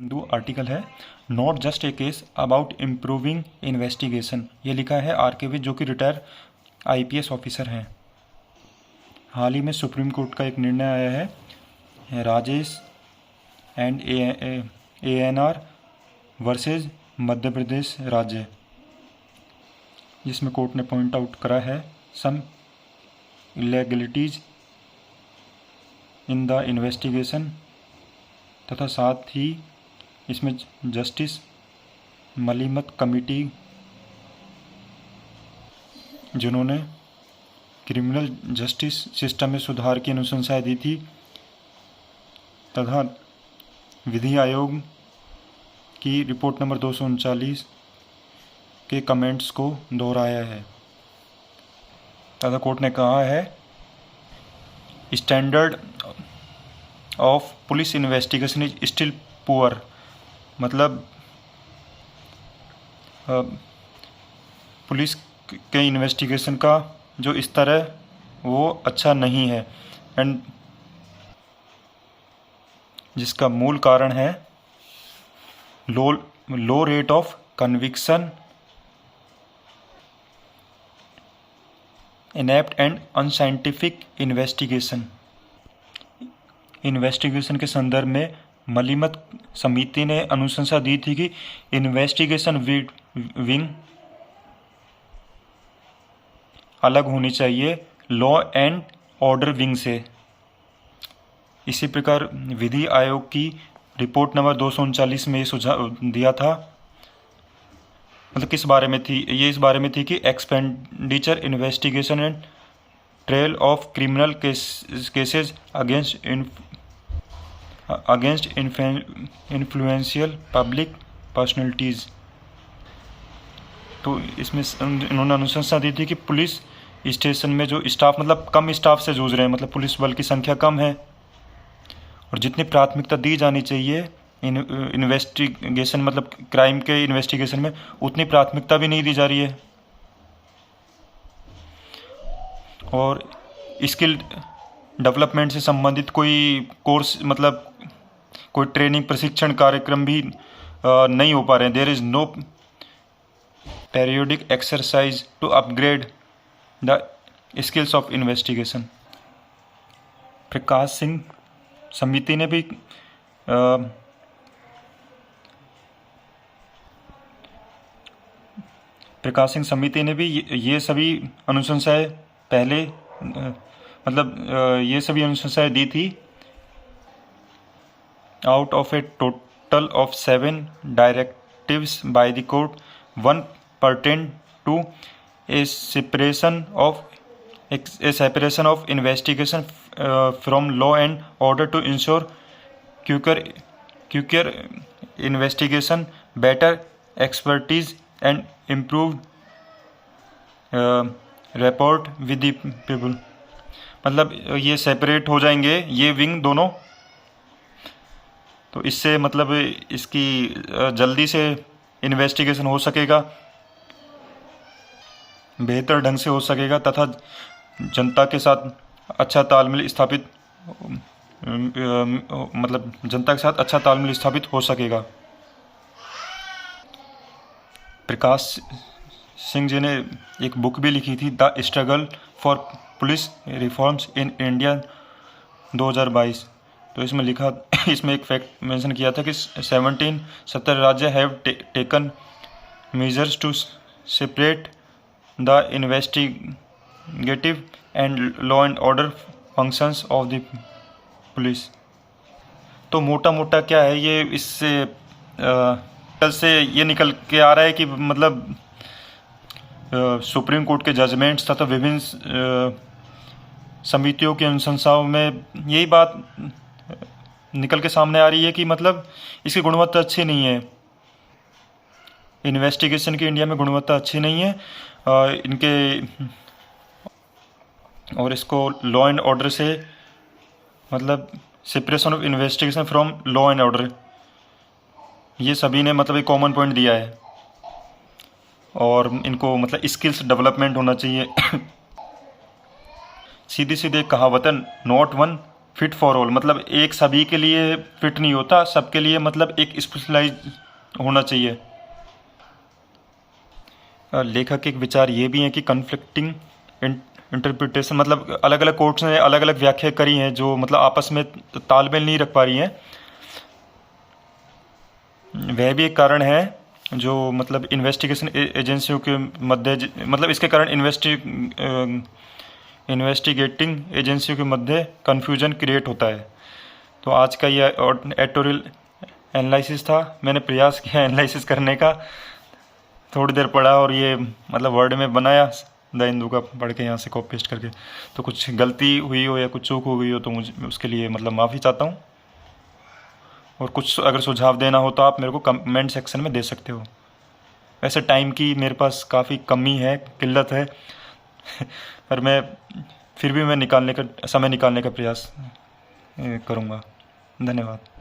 Hindu article है not just a case about improving investigation. ये लिखा है आर.के. विज, जो कि रिटायर आईपीएस ऑफिसर हैं। हाल ही में सुप्रीम कोर्ट का एक निर्णय आया है Rajesh and ANR versus Madhya Pradesh राज्य, जिसमें कोर्ट ने पॉइंट आउट करा है सम इलेगलिटीज इन द इन्वेस्टिगेशन, तथा साथ ही इसमें जस्टिस मलिमत कमेटी, जिन्होंने क्रिमिनल जस्टिस सिस्टम में सुधार की अनुशंसाएं दी थी, तथा विधि आयोग की रिपोर्ट नंबर 239 के कमेंट्स को दोहराया है। तथा कोर्ट ने कहा है standard of police investigation is still poor, मतलब पुलिस के इन्वेस्टिगेशन का जो स्तर है वो अच्छा नहीं है, एंड जिसका मूल कारण है low rate of conviction, inept and unscientific investigation के संदर्भ में मलिमत समिति ने अनुशंसा दी थी कि इन्वेस्टिगेशन विंग अलग होनी चाहिए लॉ एंड ऑर्डर विंग से। इसी प्रकार विधि आयोग की रिपोर्ट नंबर 239 में ये सुझाव दिया था, मतलब किस बारे में थी ये, इस बारे में थी कि expenditure investigation and trial of criminal cases against influential public personalities. तो इसमें इन्होंने अनुशंसा दी थी कि पुलिस स्टेशन में जो स्टाफ, मतलब कम स्टाफ से जूझ रहे हैं, मतलब पुलिस बल की संख्या कम है, और जितनी प्राथमिकता दी जानी चाहिए इन्वेस्टिगेशन, मतलब क्राइम के इन्वेस्टिगेशन में, उतनी प्राथमिकता भी नहीं दी जा रही है। और स्किल डेवलपमेंट से संबंधित कोई कोर्स, मतलब कोई ट्रेनिंग प्रशिक्षण कार्यक्रम भी नहीं हो पा रहे हैं। There is no periodic exercise to upgrade the skills of investigation। Prakash Singh समिति ने भी ये सभी अनुशंसाएं पहले ये सभी अनुशंसाएं दी थी। Out of A total of 7 directives by the court, 1 pertain to a separation of investigation from law and order to ensure quicker investigation, better expertise and improved rapport with the people। मतलब ये separate हो जाएंगे ये wing दोनों, तो इससे मतलब इसकी जल्दी से इन्वेस्टिगेशन हो सकेगा, बेहतर ढंग से हो सकेगा, तथा जनता के साथ अच्छा तालमेल स्थापित हो सकेगा। प्रकाश सिंह जी ने एक बुक भी लिखी थी, the struggle for police reforms in India 2022। तो इसमें एक फैक्ट मेंशन किया था कि 17 राज्य have taken measures to separate the investigative and law and order functions of the police. तो मोटा क्या है ये, इससे कल से ये निकल के आ रहा है कि मतलब सुप्रीम कोर्ट के जजमेंट्स तथा विभिन्न समितियों की अनुशंसाओं में यही बात निकल के सामने आ रही है कि मतलब इसकी गुणवत्ता अच्छी नहीं है, इन्वेस्टिगेशन की इंडिया में गुणवत्ता अच्छी नहीं है, और इसको लॉ एंड ऑर्डर से, मतलब separation of investigation from law and order, ये सभी ने मतलब एक कॉमन पॉइंट दिया है, और इनको मतलब स्किल्स डेवलपमेंट होना चाहिए। सीधी कहावतन, not one fit for all मतलब एक सभी के लिए फिट नहीं होता, सबके लिए मतलब एक स्पेशलाइज होना चाहिए। लेखक एक विचार ये भी है कि कन्फ्लिक्टिंग इंटरप्रिटेशन मतलब अलग अलग कोर्ट्स ने अलग अलग व्याख्या करी हैं जो मतलब आपस में तालमेल नहीं रख पा रही हैं। वह भी एक कारण है जो मतलब इन्वेस्टिगेशन एजेंसियों के मध्य मतलब इसके कारण इन्वेस्टिगेटिंग एजेंसियों के मध्य कन्फ्यूजन क्रिएट होता है। तो आज का ये एडिटोरियल एनालिसिस था। मैंने प्रयास किया एनालिसिस करने का, थोड़ी देर पढ़ा और ये मतलब वर्ड में बनाया द हिंदू का पढ़ के यहाँ से कॉपी पेस्ट करके। तो कुछ गलती हुई हो या कुछ चूक हो गई हो तो मुझे उसके लिए मतलब माफ़ी चाहता हूँ। और कुछ अगर सुझाव देना हो तो आप मेरे को कमेंट सेक्शन में दे सकते हो। वैसे टाइम की मेरे पास काफ़ी कमी है, किल्लत है पर मैं फिर भी मैं समय निकालने का प्रयास करूँगा। धन्यवाद।